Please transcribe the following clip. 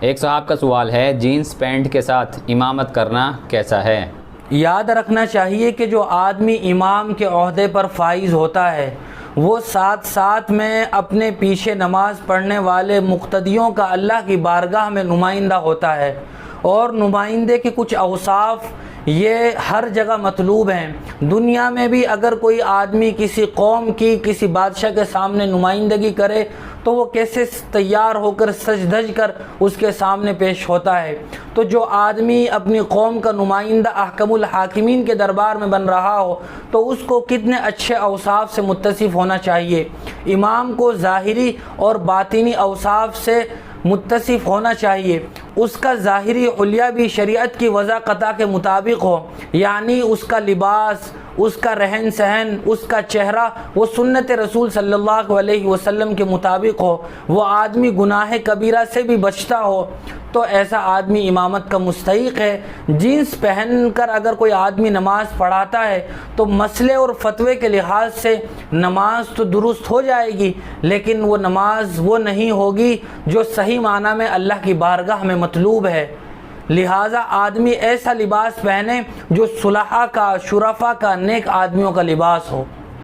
ایک صاحب کا سوال ہے، جینس پینٹ کے ساتھ امامت کرنا کیسا ہے؟ یاد رکھنا چاہیے کہ جو آدمی امام کے عہدے پر فائز ہوتا ہے وہ ساتھ ساتھ میں اپنے پیچھے نماز پڑھنے والے مقتدیوں کا اللہ کی بارگاہ میں نمائندہ ہوتا ہے، اور نمائندے کے کچھ اوصاف یہ ہر جگہ مطلوب ہیں۔ دنیا میں بھی اگر کوئی آدمی کسی قوم کی کسی بادشاہ کے سامنے نمائندگی کرے تو وہ کیسے تیار ہو کر سج دھج کر اس کے سامنے پیش ہوتا ہے، تو جو آدمی اپنی قوم کا نمائندہ احکم الحاکمین کے دربار میں بن رہا ہو تو اس کو کتنے اچھے اوصاف سے متصف ہونا چاہیے۔ امام کو ظاہری اور باطنی اوصاف سے متصف ہونا چاہیے۔ اس کا ظاہری حلیہ بھی شریعت کی وضاقطع کے مطابق ہو، یعنی اس کا لباس، اس کا رہن سہن، اس کا چہرہ وہ سنت رسول صلی اللہ علیہ وسلم کے مطابق ہو، وہ آدمی گناہ کبیرہ سے بھی بچتا ہو، تو ایسا آدمی امامت کا مستحق ہے۔ جینس پہن کر اگر کوئی آدمی نماز پڑھاتا ہے تو مسئلے اور فتوے کے لحاظ سے نماز تو درست ہو جائے گی، لیکن وہ نماز وہ نہیں ہوگی جو صحیح معنی میں اللہ کی بارگاہ میں مطلوب ہے۔ لہٰذا آدمی ایسا لباس پہنے جو صلحاء کا، شرفاء کا، نیک آدمیوں کا لباس ہو۔